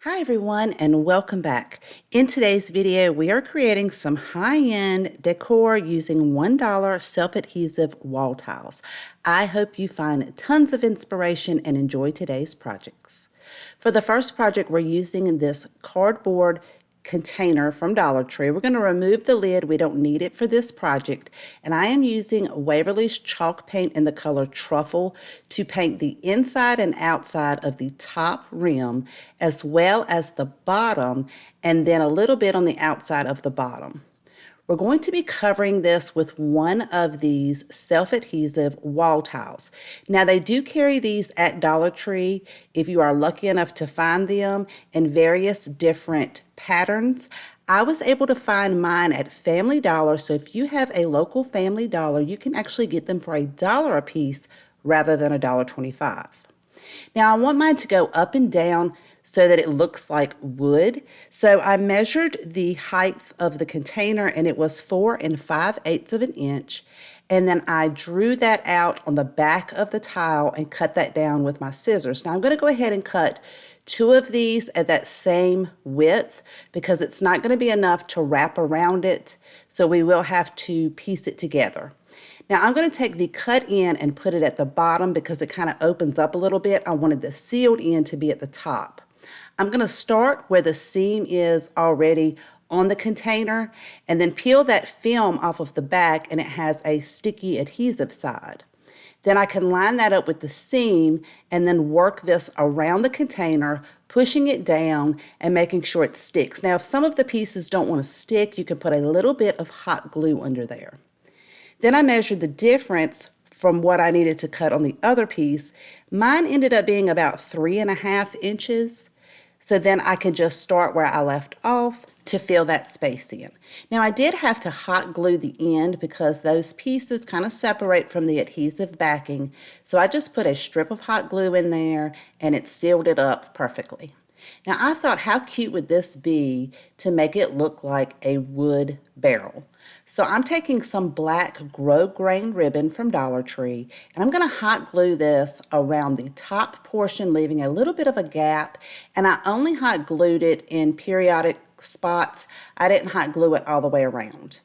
Hi everyone and welcome back. In today's video, we are creating some high-end decor using $1 self-adhesive wall tiles. I hope you find tons of inspiration and enjoy today's projects. For the first project, we're using this cardboard container from Dollar Tree. We're going to remove the lid. We don't need it for this project. And I am using Waverly's chalk paint in the color Truffle to paint the inside and outside of the top rim as well as the bottom, and then a little bit on the outside of the bottom. We're going to be covering this with one of these self-adhesive wall tiles. Now, they do carry these at Dollar Tree if you are lucky enough to find them in various different patterns. I was able to find mine at Family Dollar, so if you have a local Family Dollar, you can actually get them for $1 a piece rather than $1.25. Now I want mine to go up and down so that it looks like wood. So I measured the height of the container and it was 4 5/8 of an inch. And then I drew that out on the back of the tile and cut that down with my scissors. Now I'm going to go ahead and cut 2 of these at that same width because it's not going to be enough to wrap around it. So we will have to piece it together. Now I'm going to take the cut end and put it at the bottom because it kind of opens up a little bit. I wanted the sealed end to be at the top. I'm going to start where the seam is already on the container and then peel that film off of the back, and it has a sticky adhesive side. Then I can line that up with the seam and then work this around the container, pushing it down and making sure it sticks. Now if some of the pieces don't want to stick, you can put a little bit of hot glue under there. Then I measured the difference from what I needed to cut on the other piece. Mine ended up being about 3.5 inches. So then I can just start where I left off to fill that space in. Now I did have to hot glue the end because those pieces kind of separate from the adhesive backing. So I just put a strip of hot glue in there and it sealed it up perfectly. Now I thought, how cute would this be to make it look like a wood barrel? So I'm taking some black grosgrain ribbon from Dollar Tree, and I'm going to hot glue this around the top portion, leaving a little bit of a gap. And I only hot glued it in periodic spots. I didn't hot glue it all the way around.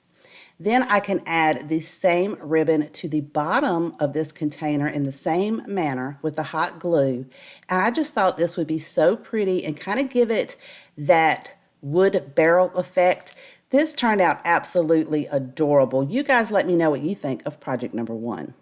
Then I can add the same ribbon to the bottom of this container in the same manner with the hot glue. And I just thought this would be so pretty and kind of give it that wood barrel effect. This turned out absolutely adorable. You guys let me know what you think of project number 1.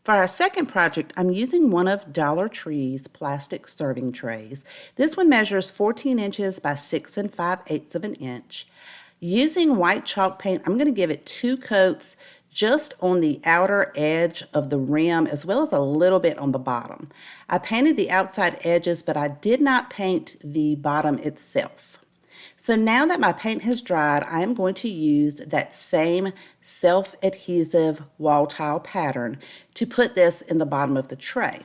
For our second project, I'm using one of Dollar Tree's plastic serving trays. This one measures 14 inches by 6 5/8 of an inch. Using white chalk paint, I'm going to give it 2 coats just on the outer edge of the rim as well as a little bit on the bottom. I painted the outside edges, but I did not paint the bottom itself. So now that my paint has dried, I am going to use that same self-adhesive wall tile pattern to put this in the bottom of the tray.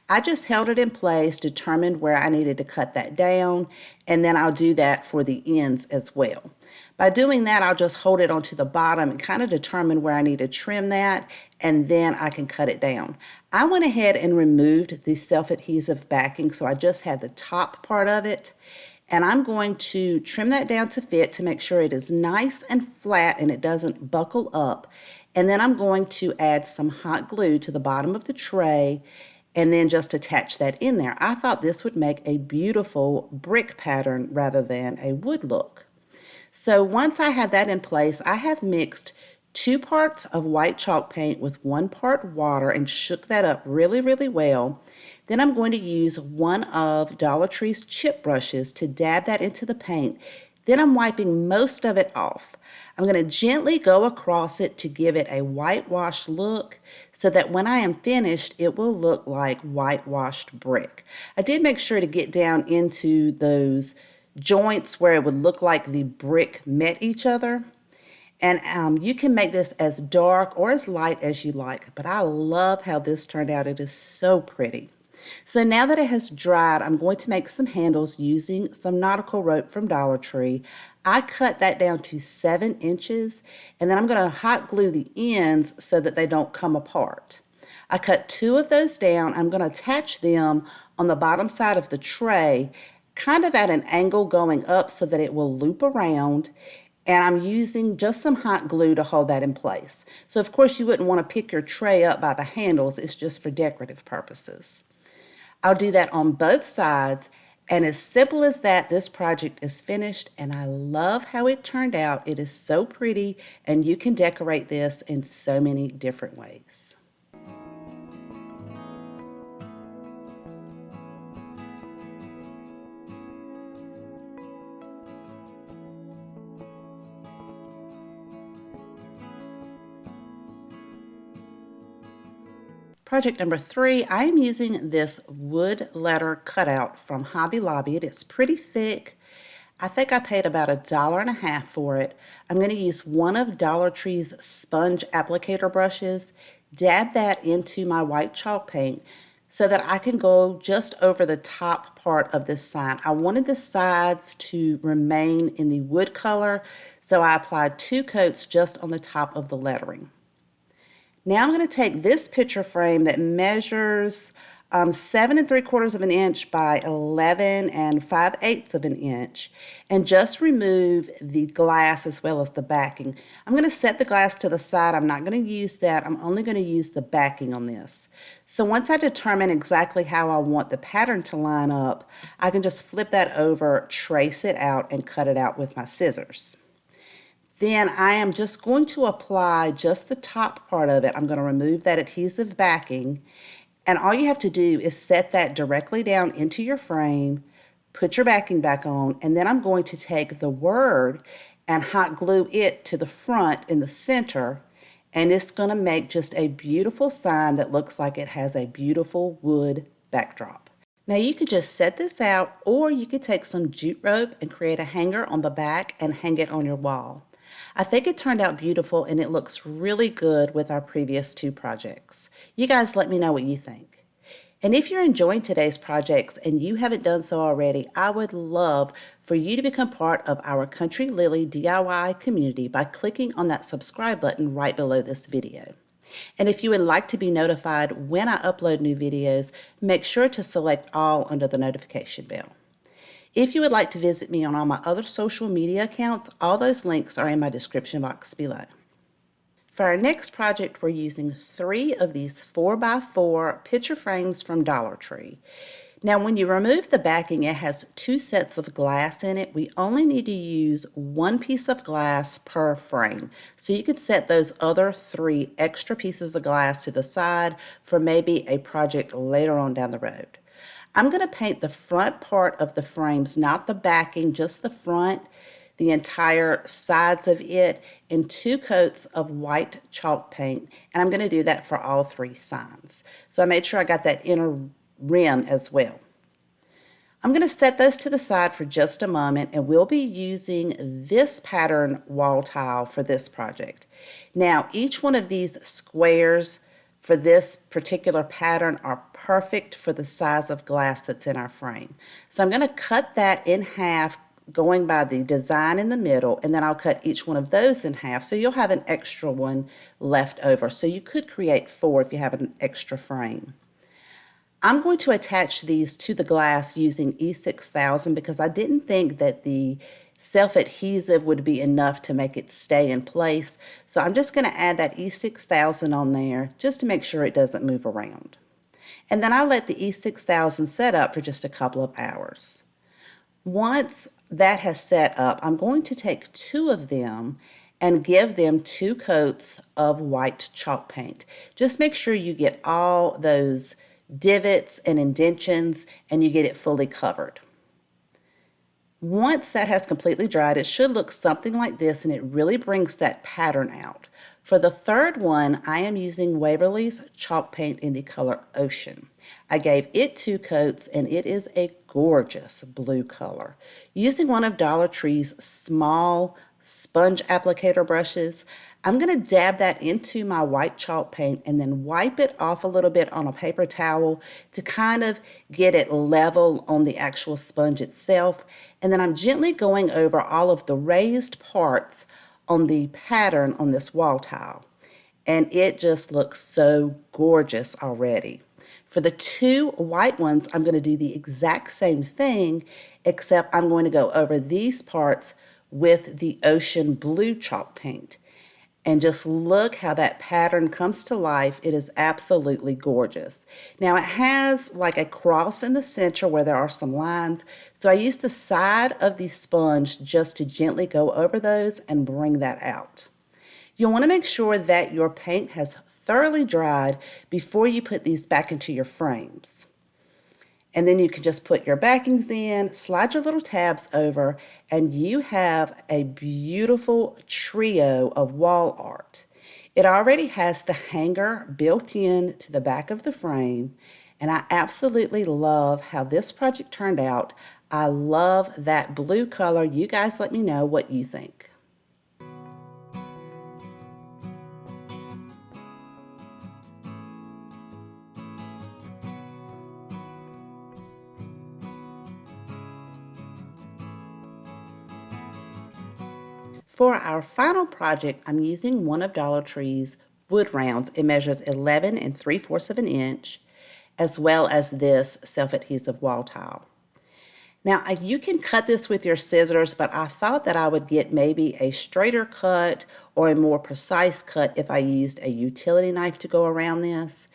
I just held it in place, determined where I needed to cut that down, and then I'll do that for the ends as well. By doing that, I'll just hold it onto the bottom and kind of determine where I need to trim that, and then I can cut it down. I went ahead and removed the self-adhesive backing, so I just had the top part of it. And I'm going to trim that down to fit to make sure it is nice and flat and it doesn't buckle up. And then I'm going to add some hot glue to the bottom of the tray and then just attach that in there. I thought this would make a beautiful brick pattern rather than a wood look. So once I have that in place, I have mixed 2 parts of white chalk paint with 1 part water and shook that up really, really well. Then I'm going to use one of Dollar Tree's chip brushes to dab that into the paint. Then I'm wiping most of it off. I'm going to gently go across it to give it a whitewashed look so that when I am finished, it will look like whitewashed brick. I did make sure to get down into those joints where it would look like the brick met each other. And you can make this as dark or as light as you like, but I love how this turned out. It is so pretty. So now that it has dried, I'm going to make some handles using some nautical rope from Dollar Tree. I cut that down to 7 inches, and then I'm going to hot glue the ends so that they don't come apart. I cut 2 of those down. I'm going to attach them on the bottom side of the tray, kind of at an angle going up so that it will loop around. And I'm using just some hot glue to hold that in place. So of course you wouldn't want to pick your tray up by the handles. It's just for decorative purposes. I'll do that on both sides, and as simple as that, this project is finished, and I love how it turned out. It is so pretty, and you can decorate this in so many different ways. Project number 3, I am using this wood letter cutout from Hobby Lobby. It is pretty thick. I think I paid about $1.50 for it. I'm going to use one of Dollar Tree's sponge applicator brushes, dab that into my white chalk paint so that I can go just over the top part of this sign. I wanted the sides to remain in the wood color, so I applied 2 coats just on the top of the lettering. Now I'm going to take this picture frame that measures 7 3/4 of an inch by 11 5/8 of an inch and just remove the glass as well as the backing. I'm going to set the glass to the side. I'm not going to use that. I'm only going to use the backing on this. So once I determine exactly how I want the pattern to line up, I can just flip that over, trace it out, and cut it out with my scissors. Then I am just going to apply just the top part of it. I'm going to remove that adhesive backing, and all you have to do is set that directly down into your frame, put your backing back on, and then I'm going to take the word and hot glue it to the front in the center, and it's going to make just a beautiful sign that looks like it has a beautiful wood backdrop. Now you could just set this out, or you could take some jute rope and create a hanger on the back and hang it on your wall. I think it turned out beautiful, and it looks really good with our previous 2 projects. You guys let me know what you think. And if you're enjoying today's projects and you haven't done so already, I would love for you to become part of our Country Lily DIY community by clicking on that subscribe button right below this video. And if you would like to be notified when I upload new videos, make sure to select all under the notification bell. If you would like to visit me on all my other social media accounts, all those links are in my description box below. For our next project, we're using 3 of these 4x4 picture frames from Dollar Tree. Now, when you remove the backing, it has 2 sets of glass in it. We only need to use 1 piece of glass per frame. So you could set those other 3 extra pieces of glass to the side for maybe a project later on down the road. I'm going to paint the front part of the frames, not the backing, just the front, the entire sides of it, in 2 coats of white chalk paint, and I'm going to do that for all 3 signs. So I made sure I got that inner rim as well. I'm going to set those to the side for just a moment, and we'll be using this pattern wall tile for this project. Now, each one of these squares for this particular pattern are perfect for the size of glass that's in our frame. So I'm going to cut that in half, going by the design in the middle, and then I'll cut each one of those in half, so you'll have an extra one left over. So you could create 4 if you have an extra frame. I'm going to attach these to the glass using E6000 because I didn't think that the self-adhesive would be enough to make it stay in place. So I'm just going to add that E6000 on there just to make sure it doesn't move around. And then I'll let the E6000 set up for just a couple of hours. Once that has set up, I'm going to take 2 of them and give them 2 coats of white chalk paint. Just make sure you get all those divots and indentions and you get it fully covered. Once that has completely dried, it should look something like this, and it really brings that pattern out. For the 3rd one, I am using Waverly's chalk paint in the color Ocean. I gave it 2 coats, and it is a gorgeous blue color. Using one of Dollar Tree's small sponge applicator brushes. I'm going to dab that into my white chalk paint and then wipe it off a little bit on a paper towel to kind of get it level on the actual sponge itself. And then I'm gently going over all of the raised parts on the pattern on this wall tile. And it just looks so gorgeous already. For the two white ones, I'm going to do the exact same thing, except I'm going to go over these parts with the ocean blue chalk paint. And just look how that pattern comes to life. It is absolutely gorgeous. Now it has like a cross in the center where there are some lines. So I use the side of the sponge just to gently go over those and bring that out. You'll want to make sure that your paint has thoroughly dried before you put these back into your frames. And then you can just put your backings in, slide your little tabs over, and you have a beautiful trio of wall art. It already has the hanger built in to the back of the frame, and I absolutely love how this project turned out. I love that blue color. You guys let me know what you think. For our final project, I'm using one of Dollar Tree's wood rounds. It measures 11 3/4 of an inch, as well as this self-adhesive wall tile. Now, you can cut this with your scissors, but I thought that I would get maybe a straighter cut or a more precise cut if I used a utility knife to go around this.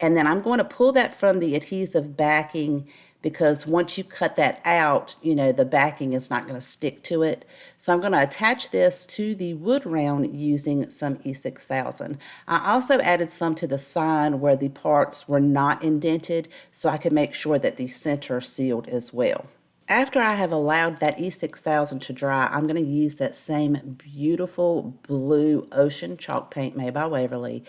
And then I'm going to pull that from the adhesive backing because once you cut that out, the backing is not going to stick to it. So I'm going to attach this to the wood round using some E6000. I also added some to the side where the parts were not indented so I could make sure that the center sealed as well. After I have allowed that E6000 to dry, I'm going to use that same beautiful blue ocean chalk paint made by Waverly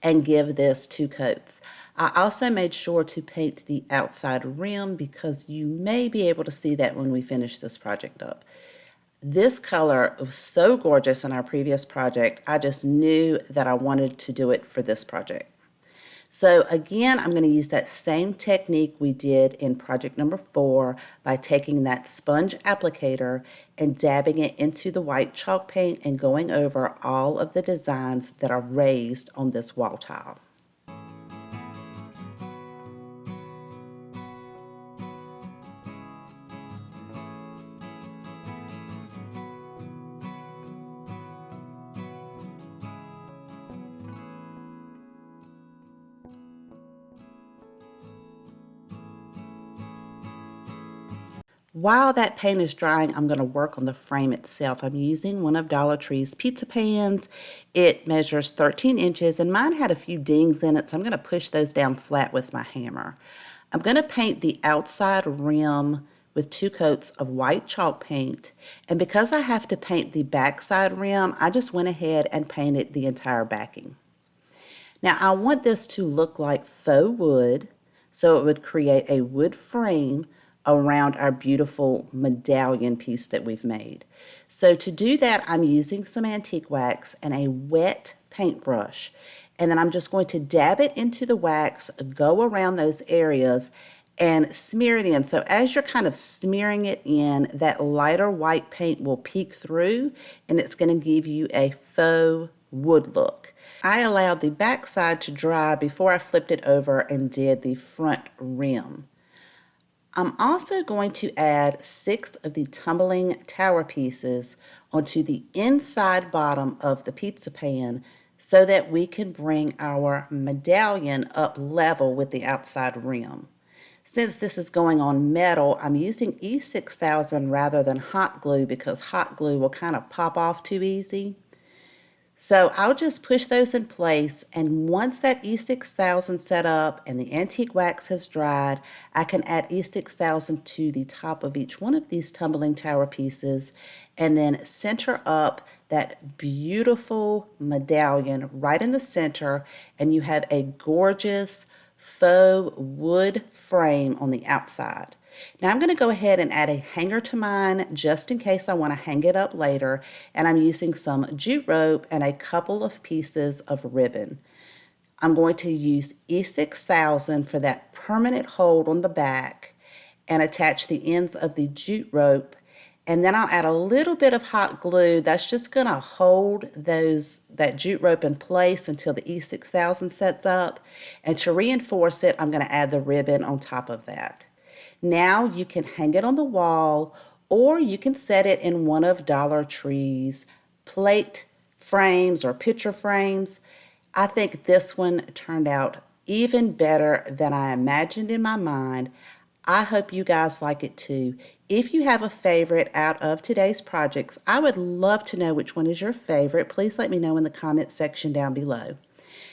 and give this 2 coats. I also made sure to paint the outside rim because you may be able to see that when we finish this project up. This color was so gorgeous in our previous project, I just knew that I wanted to do it for this project. So again, I'm going to use that same technique we did in project number 4 by taking that sponge applicator and dabbing it into the white chalk paint and going over all of the designs that are raised on this wall tile. While that paint is drying, I'm going to work on the frame itself. I'm using one of Dollar Tree's pizza pans. It measures 13 inches, and mine had a few dings in it, so I'm going to push those down flat with my hammer. I'm going to paint the outside rim with 2 coats of white chalk paint, and because I have to paint the backside rim, I just went ahead and painted the entire backing. Now, I want this to look like faux wood, so it would create a wood frame around our beautiful medallion piece that we've made. So to do that, I'm using some antique wax and a wet paintbrush. And then I'm just going to dab it into the wax, go around those areas, and smear it in. So as you're kind of smearing it in, that lighter white paint will peek through, and it's going to give you a faux wood look. I allowed the back side to dry before I flipped it over and did the front rim. I'm also going to add 6 of the tumbling tower pieces onto the inside bottom of the pizza pan so that we can bring our medallion up level with the outside rim. Since this is going on metal, I'm using E6000 rather than hot glue because hot glue will kind of pop off too easy. So I'll just push those in place, and once that E6000 set up and the antique wax has dried, I can add E6000 to the top of each one of these tumbling tower pieces and then center up that beautiful medallion right in the center, and you have a gorgeous faux wood frame on the outside. Now I'm going to go ahead and add a hanger to mine just in case I want to hang it up later, and I'm using some jute rope and a couple of pieces of ribbon. I'm going to use E6000 for that permanent hold on the back and attach the ends of the jute rope, and then I'll add a little bit of hot glue that's just going to hold that jute rope in place until the E6000 sets up. And to reinforce it, I'm going to add the ribbon on top of that. Now you can hang it on the wall, or you can set it in one of Dollar Tree's plate frames or picture frames. I think this one turned out even better than I imagined in my mind. I hope you guys like it too. If you have a favorite out of today's projects, I would love to know which one is your favorite. Please let me know in the comment section down below.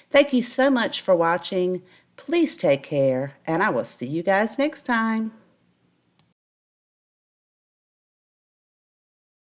Thank you so much for watching. Please take care, and I will see you guys next time.